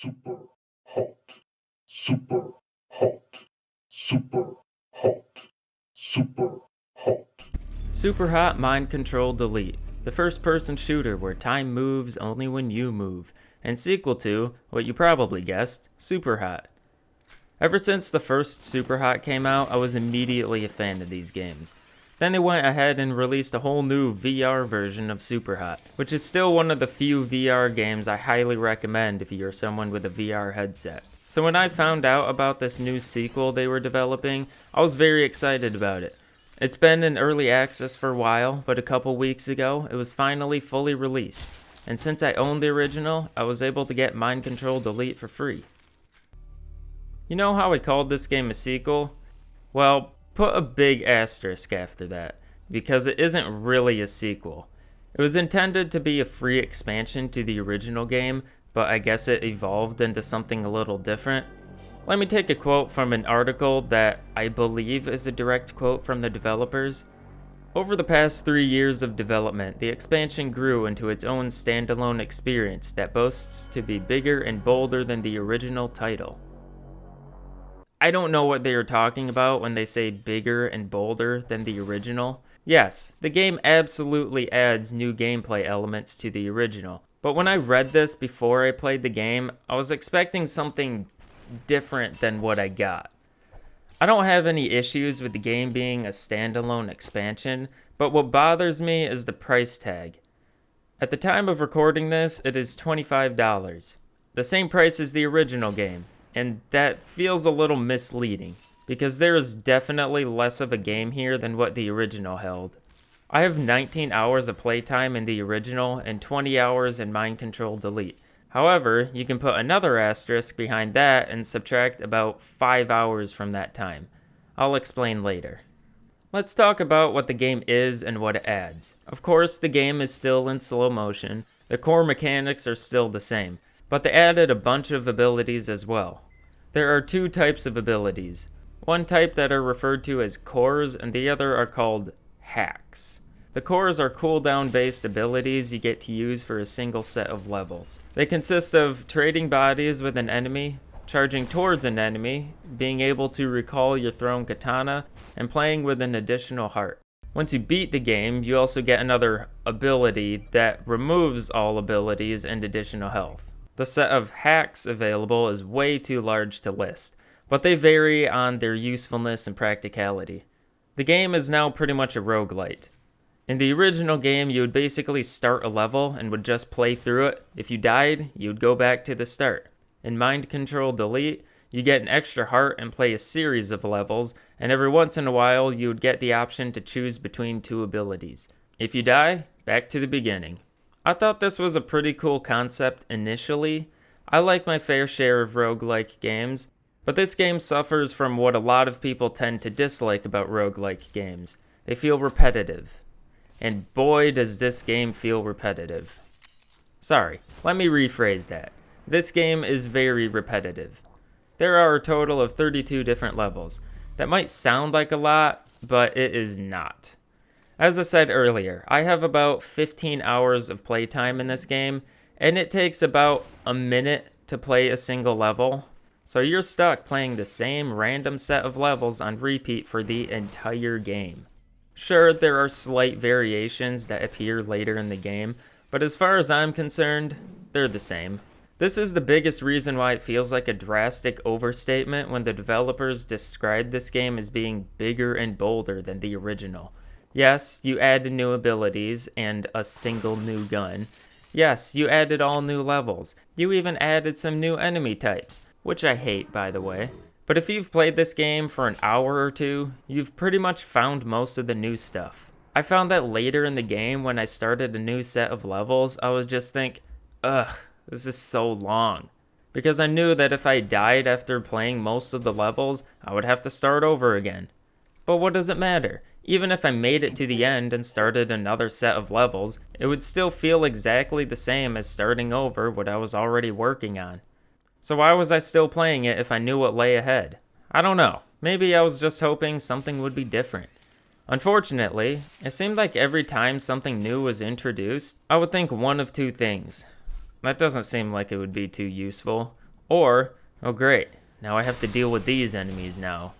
Super hot, super hot, super hot, super hot. Superhot Mind Control Delete, the first person shooter where time moves only when you move, and sequel to, what you probably guessed, Superhot. Ever since the first Superhot came out, I was immediately a fan of these games. Then they went ahead and released a whole new VR version of Superhot, which is still one of the few VR games I highly recommend if you're someone with a VR headset. So when I found out about this new sequel they were developing, I was very excited about it. It's been in early access for a while, but a couple weeks ago, it was finally fully released. And since I own the original, I was able to get Mind Control Delete for free. You know how I called this game a sequel? Well, put a big asterisk after that, because it isn't really a sequel. It was intended to be a free expansion to the original game, but I guess it evolved into something a little different. Let me take a quote from an article that I believe is a direct quote from the developers. Over the past 3 years of development, the expansion grew into its own standalone experience that boasts to be bigger and bolder than the original title. I don't know what they are talking about when they say bigger and bolder than the original. Yes, the game absolutely adds new gameplay elements to the original, but when I read this before I played the game, I was expecting something different than what I got. I don't have any issues with the game being a standalone expansion, but what bothers me is the price tag. At the time of recording this, it is $25, the same price as the original game, and that feels a little misleading, because there is definitely less of a game here than what the original held. I have 19 hours of playtime in the original and 20 hours in Mind Control Delete. However, you can put another asterisk behind that and subtract about 5 hours from that time. I'll explain later. Let's talk about what the game is and what it adds. Of course, the game is still in slow motion, the core mechanics are still the same, but they added a bunch of abilities as well. There are two types of abilities. One type that are referred to as cores and the other are called hacks. The cores are cooldown based abilities you get to use for a single set of levels. They consist of trading bodies with an enemy, charging towards an enemy, being able to recall your thrown katana, and playing with an additional heart. Once you beat the game, you also get another ability that removes all abilities and additional health. The set of hacks available is way too large to list, but they vary on their usefulness and practicality. The game is now pretty much a roguelite. In the original game, you would basically start a level and would just play through it. If you died, you would go back to the start. In Mind Control Delete, you get an extra heart and play a series of levels, and every once in a while, you would get the option to choose between two abilities. If you die, back to the beginning. I thought this was a pretty cool concept initially. I like my fair share of roguelike games, but this game suffers from what a lot of people tend to dislike about roguelike games. They feel repetitive. And boy does this game feel repetitive. Sorry, let me rephrase that. This game is very repetitive. There are a total of 32 different levels. That might sound like a lot, but it is not. As I said earlier, I have about 15 hours of playtime in this game, and it takes about a minute to play a single level. So you're stuck playing the same random set of levels on repeat for the entire game. Sure, there are slight variations that appear later in the game, but as far as I'm concerned, they're the same. This is the biggest reason why it feels like a drastic overstatement when the developers describe this game as being bigger and bolder than the original. Yes, you added new abilities and a single new gun. Yes, you added all new levels. You even added some new enemy types, which I hate, by the way. But if you've played this game for an hour or two, you've pretty much found most of the new stuff. I found that later in the game when I started a new set of levels, I would just think, ugh, this is so long. Because I knew that if I died after playing most of the levels, I would have to start over again. But what does it matter? Even if I made it to the end and started another set of levels, it would still feel exactly the same as starting over what I was already working on. So why was I still playing it if I knew what lay ahead? I don't know. Maybe I was just hoping something would be different. Unfortunately, it seemed like every time something new was introduced, I would think one of two things. That doesn't seem like it would be too useful. Or, oh great, now I have to deal with these enemies now.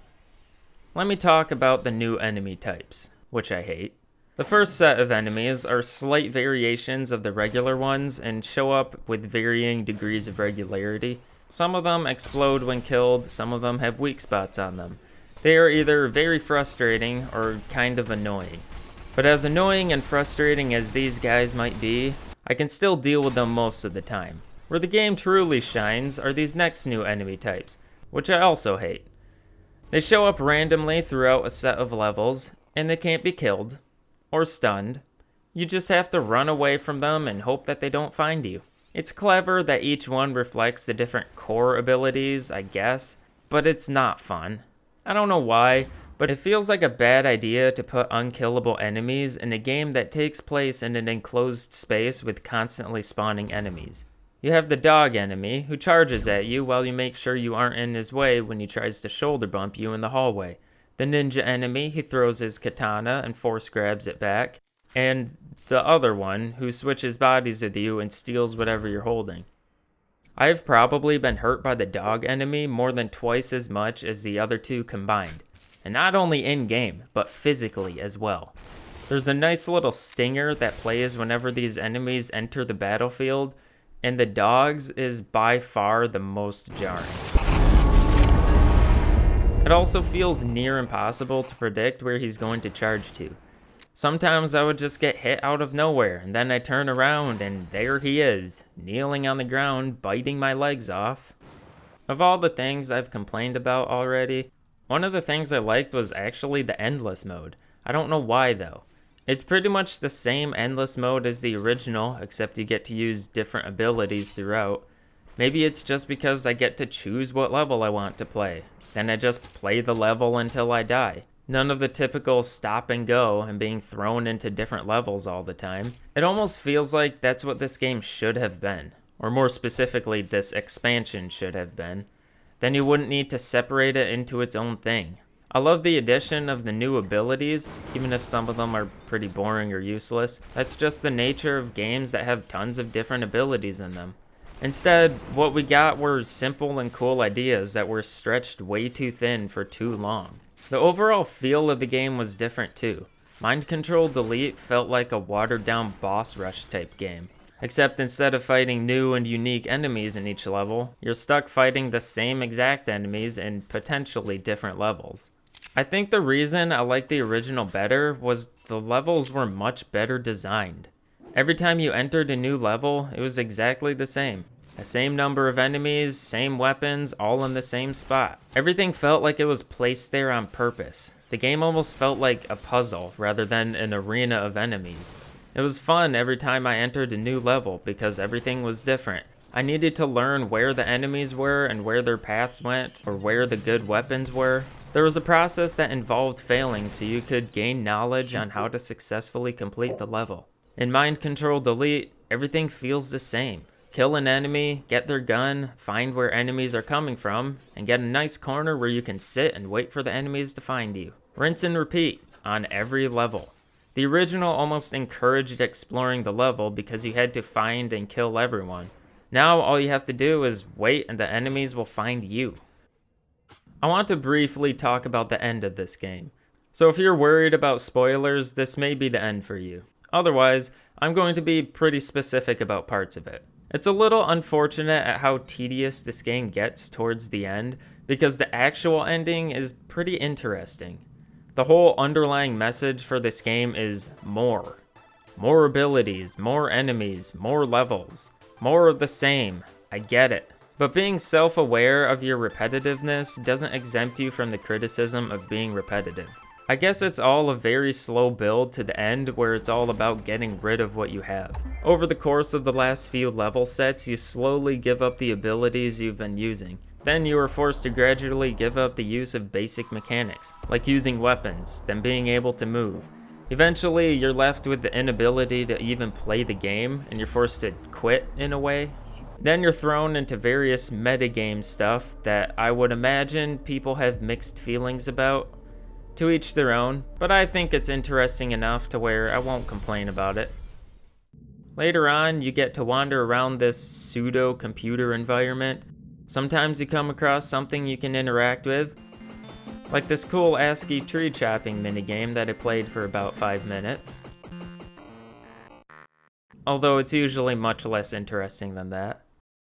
Let me talk about the new enemy types, which I hate. The first set of enemies are slight variations of the regular ones and show up with varying degrees of regularity. Some of them explode when killed, some of them have weak spots on them. They are either very frustrating or kind of annoying. But as annoying and frustrating as these guys might be, I can still deal with them most of the time. Where the game truly shines are these next new enemy types, which I also hate. They show up randomly throughout a set of levels, and they can't be killed or stunned. You just have to run away from them and hope that they don't find you. It's clever that each one reflects the different core abilities, I guess, but it's not fun. I don't know why, but it feels like a bad idea to put unkillable enemies in a game that takes place in an enclosed space with constantly spawning enemies. You have the dog enemy, who charges at you while you make sure you aren't in his way when he tries to shoulder bump you in the hallway. The ninja enemy, who throws his katana and force grabs it back. And the other one, who switches bodies with you and steals whatever you're holding. I've probably been hurt by the dog enemy more than twice as much as the other two combined. And not only in-game, but physically as well. There's a nice little stinger that plays whenever these enemies enter the battlefield, and the dog's is by far the most jarring. It also feels near impossible to predict where he's going to charge to. Sometimes I would just get hit out of nowhere, and then I turn around and there he is, kneeling on the ground, biting my legs off. Of all the things I've complained about already, one of the things I liked was actually the endless mode. I don't know why though. It's pretty much the same endless mode as the original, except you get to use different abilities throughout. Maybe it's just because I get to choose what level I want to play. Then I just play the level until I die. None of the typical stop and go and being thrown into different levels all the time. It almost feels like that's what this game should have been. Or more specifically, this expansion should have been. Then you wouldn't need to separate it into its own thing. I love the addition of the new abilities, even if some of them are pretty boring or useless. That's just the nature of games that have tons of different abilities in them. Instead, what we got were simple and cool ideas that were stretched way too thin for too long. The overall feel of the game was different too. Mind Control Delete felt like a watered down boss rush type game. Except instead of fighting new and unique enemies in each level, you're stuck fighting the same exact enemies in potentially different levels. I think the reason I liked the original better was the levels were much better designed. Every time you entered a new level, it was exactly the same. The same number of enemies, same weapons, all in the same spot. Everything felt like it was placed there on purpose. The game almost felt like a puzzle rather than an arena of enemies. It was fun every time I entered a new level because everything was different. I needed to learn where the enemies were and where their paths went, or where the good weapons were. There was a process that involved failing so you could gain knowledge on how to successfully complete the level. In Mind Control Delete, everything feels the same. Kill an enemy, get their gun, find where enemies are coming from, and get a nice corner where you can sit and wait for the enemies to find you. Rinse and repeat on every level. The original almost encouraged exploring the level because you had to find and kill everyone. Now all you have to do is wait and the enemies will find you. I want to briefly talk about the end of this game. So if you're worried about spoilers, this may be the end for you. Otherwise, I'm going to be pretty specific about parts of it. It's a little unfortunate at how tedious this game gets towards the end, because the actual ending is pretty interesting. The whole underlying message for this game is more. More abilities, more enemies, more levels. More of the same. I get it. But being self-aware of your repetitiveness doesn't exempt you from the criticism of being repetitive. I guess it's all a very slow build to the end where it's all about getting rid of what you have. Over the course of the last few level sets, you slowly give up the abilities you've been using. Then you are forced to gradually give up the use of basic mechanics, like using weapons, then being able to move. Eventually, you're left with the inability to even play the game, and you're forced to quit in a way. Then you're thrown into various metagame stuff that I would imagine people have mixed feelings about. To each their own, but I think it's interesting enough to where I won't complain about it. Later on, you get to wander around this pseudo-computer environment. Sometimes you come across something you can interact with, like this cool ASCII tree chopping minigame that I played for about 5 minutes. Although it's usually much less interesting than that.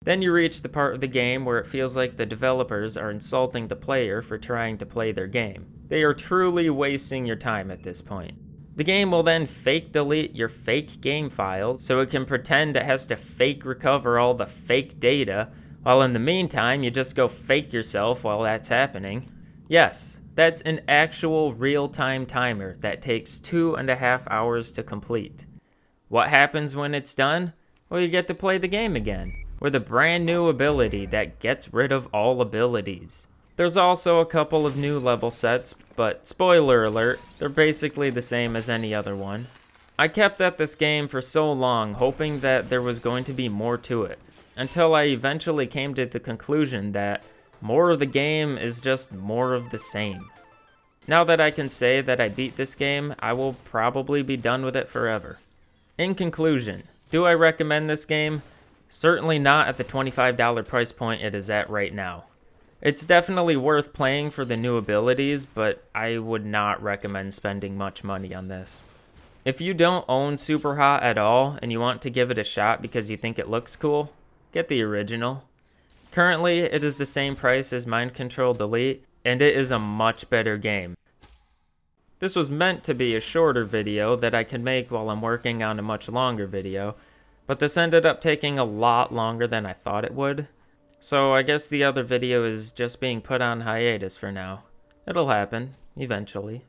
Then you reach the part of the game where it feels like the developers are insulting the player for trying to play their game. They are truly wasting your time at this point. The game will then fake delete your fake game files so it can pretend it has to fake recover all the fake data, while in the meantime you just go fake yourself while that's happening. Yes, that's an actual real-time timer that takes 2.5 hours to complete. What happens when it's done? Well, you get to play the game again, with a brand new ability that gets rid of all abilities. There's also a couple of new level sets, but spoiler alert, they're basically the same as any other one. I kept at this game for so long hoping that there was going to be more to it, until I eventually came to the conclusion that more of the game is just more of the same. Now that I can say that I beat this game, I will probably be done with it forever. In conclusion, do I recommend this game? Certainly not at the $25 price point it is at right now. It's definitely worth playing for the new abilities, but I would not recommend spending much money on this. If you don't own Superhot at all and you want to give it a shot because you think it looks cool, get the original. Currently, it is the same price as Mind Control Delete, and it is a much better game. This was meant to be a shorter video that I could make while I'm working on a much longer video, but this ended up taking a lot longer than I thought it would. So I guess the other video is just being put on hiatus for now. It'll happen, eventually.